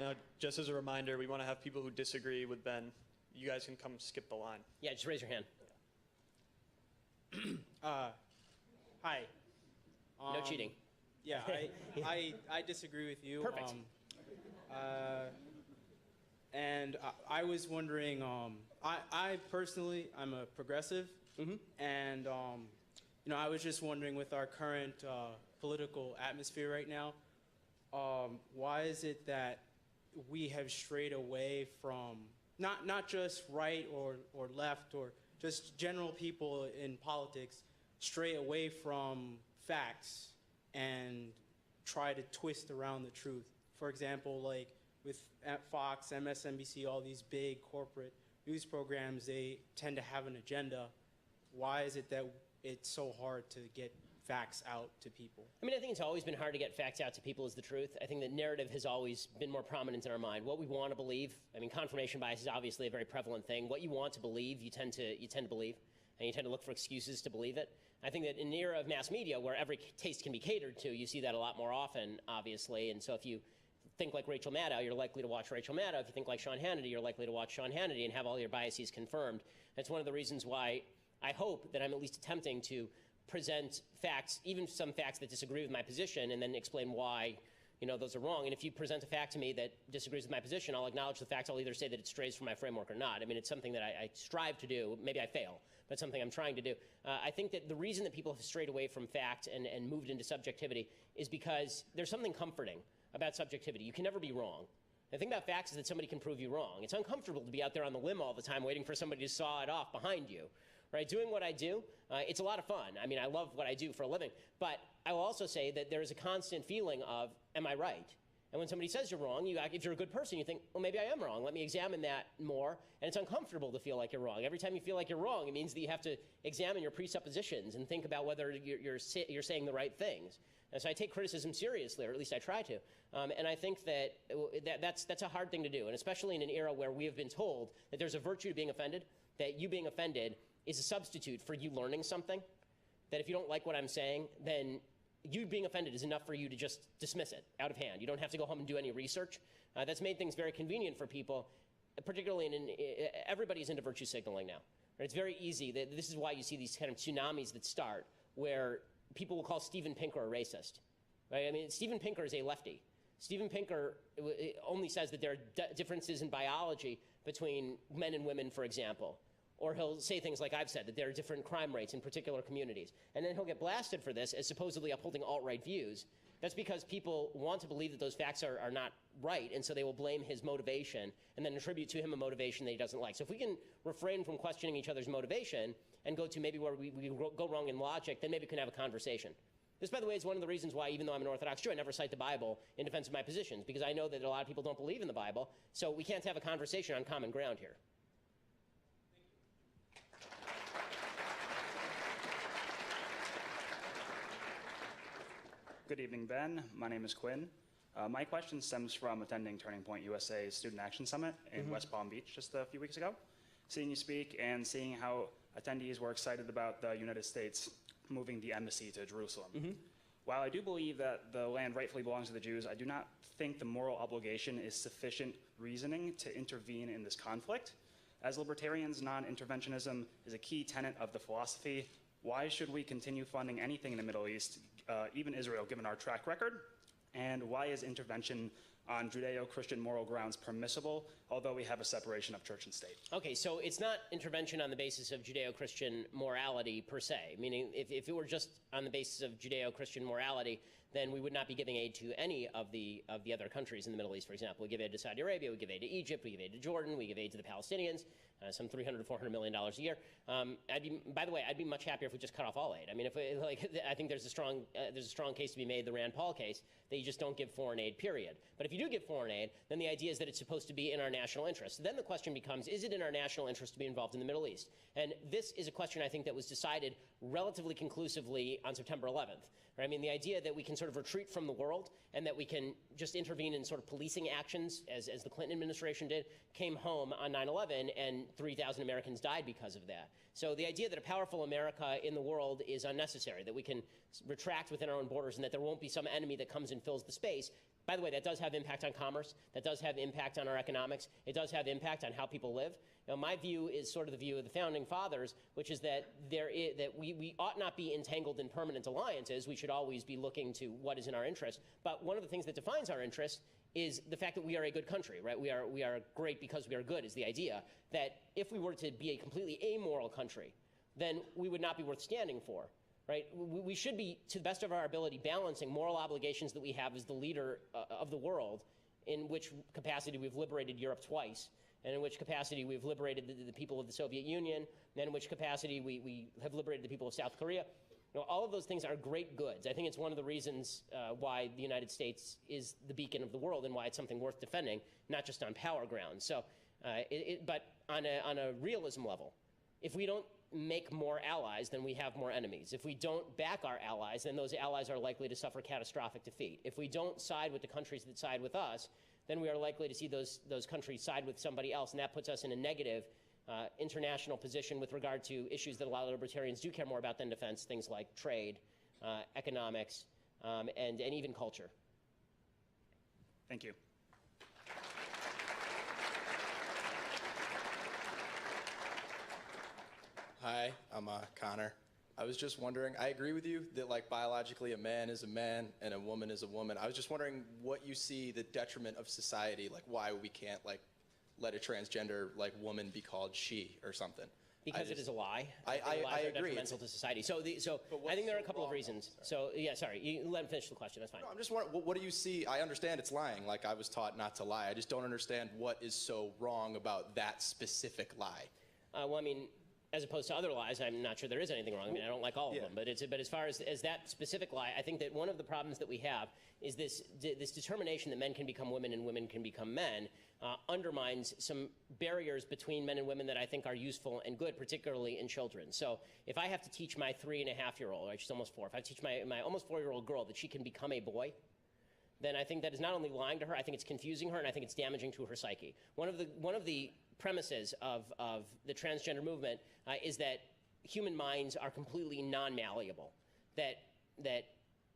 Now, just as a reminder, we want to have people who disagree with Ben. You guys can come skip the line. Yeah, just raise your hand. Hi. No cheating. Yeah, I disagree with you. Perfect. And I was wondering, I personally, I'm a progressive, and I was just wondering, with our current political atmosphere right now, why is it that we have strayed away from not just right or left or just general people in politics stray away from facts and try to twist around the truth? For example, like at Fox, MSNBC, all these big corporate news programs, they tend to have an agenda. Why is it that it's so hard to get facts out to people? I mean, I think it's always been hard to get facts out to people is the truth. I think the narrative has always been more prominent in our mind. What we want to believe, I mean, confirmation bias is obviously a very prevalent thing. What you want to believe, you tend to believe, and you tend to look for excuses to believe it. I think that in the era of mass media, where every taste can be catered to, you see that a lot more often, obviously. And so if you think like Rachel Maddow, you're likely to watch Rachel Maddow. If you think like Sean Hannity, you're likely to watch Sean Hannity and have all your biases confirmed. That's one of the reasons why I hope that I'm at least attempting to present facts, even some facts that disagree with my position, and then explain why those are wrong. And if you present a fact to me that disagrees with my position, I'll acknowledge the facts. I'll either say that it strays from my framework or not. I mean, it's something that I strive to do. Maybe I fail, but it's something I'm trying to do. I think that the reason that people have strayed away from fact and moved into subjectivity is because there's something comforting about subjectivity. You can never be wrong. The thing about facts is that somebody can prove you wrong. It's uncomfortable to be out there on the limb all the time waiting for somebody to saw it off behind you. Right? Doing what I do, it's a lot of fun. I mean, I love what I do for a living. But I will also say that there is a constant feeling of, am I right? And when somebody says you're wrong, if you're a good person, you think, well, maybe I am wrong. Let me examine that more. And it's uncomfortable to feel like you're wrong. Every time you feel like you're wrong, it means that you have to examine your presuppositions and think about whether you're saying the right things. And so I take criticism seriously, or at least I try to. And I think that's a hard thing to do, and especially in an era where we have been told that there's a virtue to being offended, that you being offended is a substitute for you learning something, that if you don't like what I'm saying, then you being offended is enough for you to just dismiss it out of hand. You don't have to go home and do any research. That's made things very convenient for people, particularly everybody's into virtue signaling now. It's very easy. This is why you see these kind of tsunamis that start where people will call Steven Pinker a racist. Right? I mean, Steven Pinker is a lefty. Steven Pinker only says that there are differences in biology between men and women, for example. Or he'll say things like I've said, that there are different crime rates in particular communities. And then he'll get blasted for this as supposedly upholding alt-right views. That's because people want to believe that those facts are not right, and so they will blame his motivation and then attribute to him a motivation that he doesn't like. So if we can refrain from questioning each other's motivation and go to maybe where we go wrong in logic, then maybe we can have a conversation. This, by the way, is one of the reasons why, even though I'm an Orthodox Jew, I never cite the Bible in defense of my positions, because I know that a lot of people don't believe in the Bible, so we can't have a conversation on common ground here. Good evening, Ben. My name is Quinn. My question stems from attending Turning Point USA's Student Action Summit in West Palm Beach just a few weeks ago. Seeing you speak and seeing how attendees were excited about the United States moving the embassy to Jerusalem. While I do believe that the land rightfully belongs to the Jews, I do not think the moral obligation is sufficient reasoning to intervene in this conflict. As libertarians, non-interventionism is a key tenet of the philosophy. Why should we continue funding anything in the Middle East, even Israel, given our track record? And why is intervention on Judeo-Christian moral grounds permissible, although we have a separation of church and state? Okay, so it's not intervention on the basis of Judeo-Christian morality per se, meaning if it were just on the basis of Judeo-Christian morality, then we would not be giving aid to any of the other countries in the Middle East, for example. We give aid to Saudi Arabia, we give aid to Egypt, we give aid to Jordan, we give aid to the Palestinians, some $300 to $400 million a year. By the way, I'd be much happier if we just cut off all aid. I mean, I think there's a strong case to be made, the Rand Paul case, that you just don't give foreign aid, period. But if you do give foreign aid, then the idea is that it's supposed to be in our national interest. Then the question becomes, is it in our national interest to be involved in the Middle East? And this is a question, I think, that was decided relatively conclusively on September 11th. Right? I mean, the idea that we can sort of retreat from the world and that we can just intervene in sort of policing actions, as the Clinton administration did, came home on 9/11, and 3,000 Americans died because of that. So the idea that a powerful America in the world is unnecessary, that we can retract within our own borders and that there won't be some enemy that comes and fills the space. By the way, that does have impact on commerce. That does have impact on our economics. It does have impact on how people live. Now, my view is sort of the view of the founding fathers, which is that we ought not be entangled in permanent alliances. We should always be looking to what is in our interest. But one of the things that defines our interest is the fact that we are a good country, right? We are great because we are good is the idea that if we were to be a completely amoral country, then we would not be worth standing for. Right? We should be, to the best of our ability, balancing moral obligations that we have as the leader of the world, in which capacity we've liberated Europe twice, and in which capacity we've liberated the people of the Soviet Union, and in which capacity we have liberated the people of South Korea. You know, all of those things are great goods. I think it's one of the reasons why the United States is the beacon of the world and why it's something worth defending, not just on power grounds. So, but on a realism level, if we don't make more allies, then we have more enemies. If we don't back our allies, then those allies are likely to suffer catastrophic defeat. If we don't side with the countries that side with us, then we are likely to see those countries side with somebody else, and that puts us in a negative international position with regard to issues that a lot of libertarians do care more about than defense, things like trade, economics, and even culture. Thank you. Hi, I'm Connor. I was just wondering, I agree with you that like biologically a man is a man and a woman is a woman. I was just wondering what you see the detriment of society, like why we can't like let a transgender like woman be called she or something. Because it is a lie. I lies are agree. detrimental to society. So I think there are a couple of reasons. So yeah, sorry, you let him finish the question. That's fine. No, I'm just wondering, what do you see? I understand it's lying. Like I was taught not to lie. I just don't understand what is so wrong about that specific lie. Well, I mean, as opposed to other lies, I'm not sure there is anything wrong. I mean, I don't like all of them, but as far as that specific lie, I think that one of the problems that we have is this determination that men can become women and women can become men undermines some barriers between men and women that I think are useful and good, particularly in children. So if I have to teach my 3.5-year-old, right, she's almost 4, if I teach my almost 4-year-old girl that she can become a boy, then I think that is not only lying to her, I think it's confusing her, and I think it's damaging to her psyche. One of the premises of the transgender movement is that human minds are completely non-malleable. That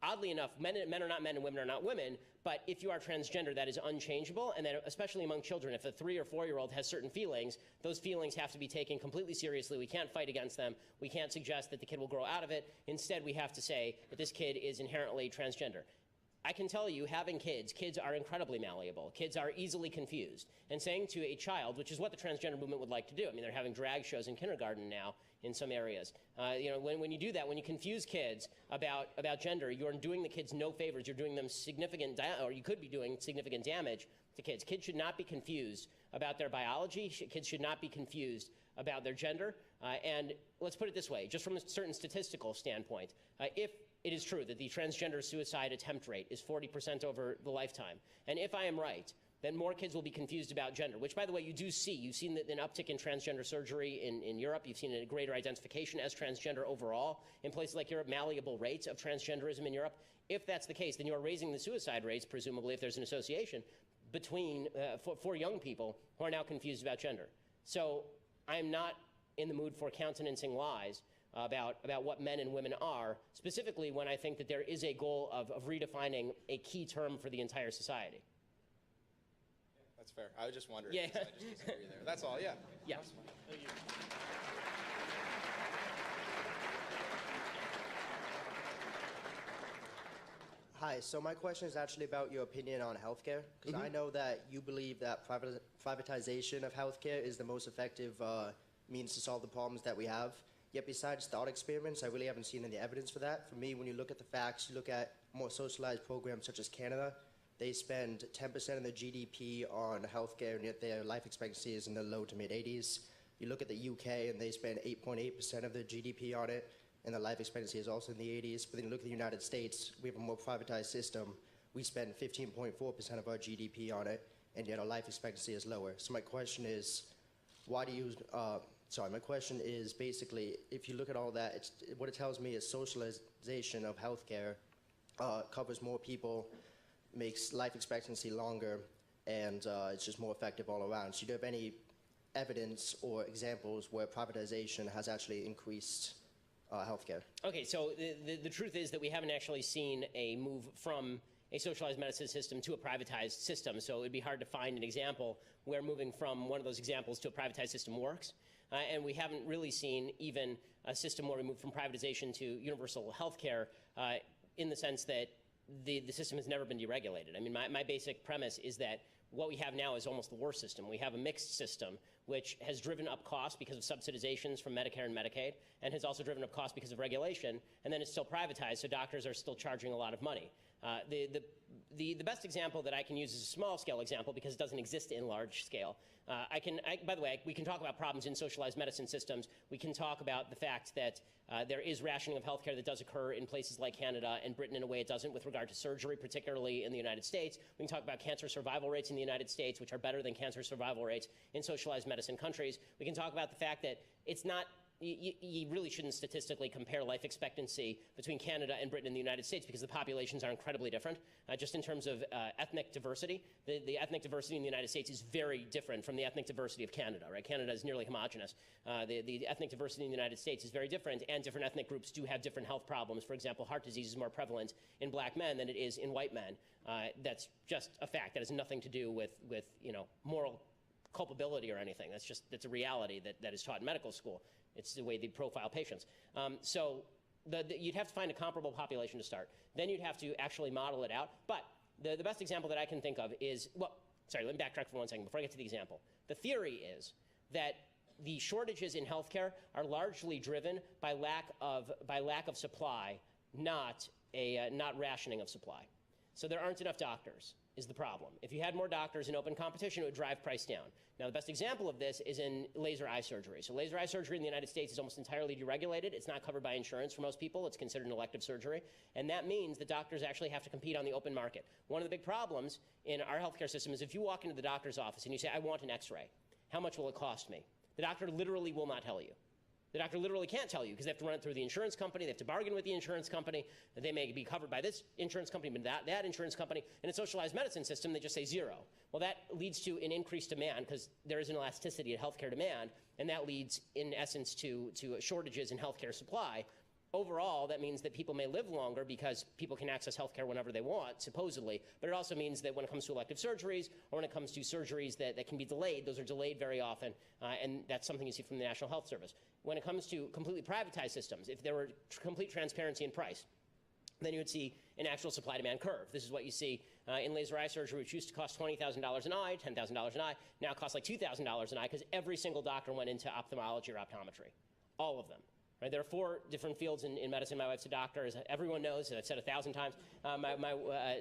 oddly enough, men are not men and women are not women, but if you are transgender, that is unchangeable, and that especially among children, if a 3 or 4-year-old has certain feelings, those feelings have to be taken completely seriously. We can't fight against them. We can't suggest that the kid will grow out of it. Instead, we have to say that this kid is inherently transgender. I can tell you, having kids are incredibly malleable. Kids are easily confused. And saying to a child, which is what the transgender movement would like to do, I mean, they're having drag shows in kindergarten now in some areas. When you do that, when you confuse kids about gender, you're doing the kids no favors. You're doing them or you could be doing significant damage to kids. Kids should not be confused about their biology. Kids should not be confused about their gender. And let's put it this way, just from a certain statistical standpoint, if it is true that the transgender suicide attempt rate is 40% over the lifetime, and if I am right, then more kids will be confused about gender, which, by the way, you do see. You've seen an uptick in transgender surgery in Europe. You've seen a greater identification as transgender overall. In places like Europe, malleable rates of transgenderism in Europe. If that's the case, then you're raising the suicide rates, presumably, if there's an association, between for young people who are now confused about gender. So I'm not in the mood for countenancing lies about what men and women are, specifically when I think that there is a goal of redefining a key term for the entire society. That's fair. I was just wondering. Yeah. I just disagree there. That's all, yeah. Yeah. Hi, so my question is actually about your opinion on healthcare, because I know that you believe that privatization of healthcare is the most effective means to solve the problems that we have. Yet besides thought experiments, I really haven't seen any evidence for that. For me, when you look at the facts, you look at more socialized programs such as Canada, they spend 10% of their GDP on healthcare, and yet their life expectancy is in the low to mid-80s. You look at the UK, and they spend 8.8% of their GDP on it, and their life expectancy is also in the 80s. But then you look at the United States, we have a more privatized system. We spend 15.4% of our GDP on it, and yet our life expectancy is lower. So my question is, my question is basically, if you look at all that, what it tells me is socialization of healthcare covers more people, makes life expectancy longer, and it's just more effective all around. So do you have any evidence or examples where privatization has actually increased healthcare? Okay, so the truth is that we haven't actually seen a move from a socialized medicine system to a privatized system. So it'd be hard to find an example where moving from one of those examples to a privatized system works. And we haven't really seen even a system where we move from privatization to universal health care in the sense that the system has never been deregulated. I mean, my basic premise is that what we have now is almost the worst system. We have a mixed system which has driven up costs because of subsidizations from Medicare and Medicaid, and has also driven up costs because of regulation, and then it's still privatized, so doctors are still charging a lot of money. The best example that I can use is a small scale example because it doesn't exist in large scale. By the way, we can talk about problems in socialized medicine systems. We can talk about the fact that there is rationing of healthcare that does occur in places like Canada and Britain in a way it doesn't with regard to surgery, particularly in the United States. We can talk about cancer survival rates in the United States, which are better than cancer survival rates in socialized medicine countries. We can talk about the fact that it's not you really shouldn't statistically compare life expectancy between Canada and Britain and the United States because the populations are incredibly different. Just in terms of ethnic diversity, the ethnic diversity in the United States is very different from the ethnic diversity of Canada, right? Canada is nearly homogenous. The ethnic diversity in the United States is very different, and different ethnic groups do have different health problems. For example, heart disease is more prevalent in black men than it is in white men. That's just a fact. That has nothing to do with moral culpability or anything. That's a reality that is taught in medical school. It's the way they profile patients. So you'd have to find a comparable population to start. Then you'd have to actually model it out. But the best example that I can think of is, well, sorry, let me backtrack for 1 second before I get to the example. The theory is that the shortages in healthcare are largely driven by lack of supply, not rationing of supply. So there aren't enough doctors is the problem. If you had more doctors in open competition, it would drive price down. Now, the best example of this is in laser eye surgery. So laser eye surgery in the United States is almost entirely deregulated. It's not covered by insurance for most people. It's considered an elective surgery. And that means that doctors actually have to compete on the open market. One of the big problems in our healthcare system is if you walk into the doctor's office and you say, I want an x-ray, how much will it cost me? The doctor literally will not tell you. The doctor literally can't tell you because they have to run it through the insurance company. They have to bargain with the insurance company. They may be covered by this insurance company, but that insurance company. In a socialized medicine system, they just say zero. Well, that leads to an increased demand because there is an elasticity of healthcare demand, and that leads, in essence, to shortages in healthcare supply. Overall, that means that people may live longer because people can access healthcare whenever they want, supposedly. But it also means that when it comes to elective surgeries or when it comes to surgeries that can be delayed, those are delayed very often, and that's something you see from the National Health Service. When it comes to completely privatized systems, if there were complete transparency in price, then you would see an actual supply-demand curve. This is what you see in laser eye surgery, which used to cost $20,000 an eye, $10,000 an eye, now costs like $2,000 an eye because every single doctor went into ophthalmology or optometry, all of them. Right? There are 4 different fields in medicine. My wife's a doctor, as everyone knows, and I've said 1,000 times.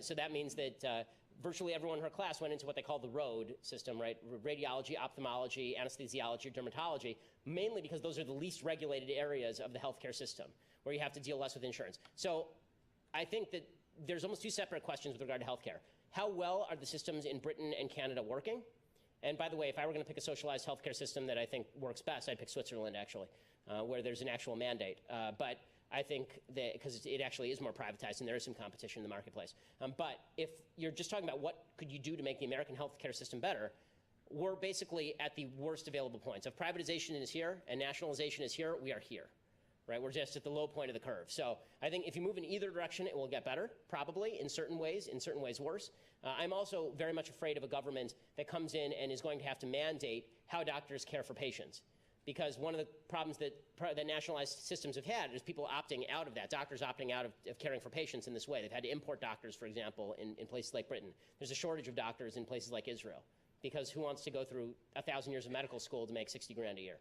So that means that virtually everyone in her class went into what they call the ROAD system, right? Radiology, ophthalmology, anesthesiology, dermatology, mainly because those are the least regulated areas of the healthcare system, where you have to deal less with insurance. So I think that there's almost 2 separate questions with regard to healthcare. How well are the systems in Britain and Canada working? And by the way, if I were going to pick a socialized healthcare system that I think works best, I'd pick Switzerland, actually, where there's an actual mandate. But I think that because it actually is more privatized and there is some competition in the marketplace. But if you're just talking about what could you do to make the American healthcare system better, we're basically at the worst available points. If privatization is here and nationalization is here, we are here. Right? We're just at the low point of the curve. So I think if you move in either direction, it will get better, probably, in certain ways worse. I'm also very much afraid of a government that comes in and is going to have to mandate how doctors care for patients. Because one of the problems that nationalized systems have had is people opting out of that, doctors opting out of caring for patients in this way. They've had to import doctors, for example, in places like Britain. There's a shortage of doctors in places like Israel. Because who wants to go through 1,000 years of medical school to make 60 grand a year?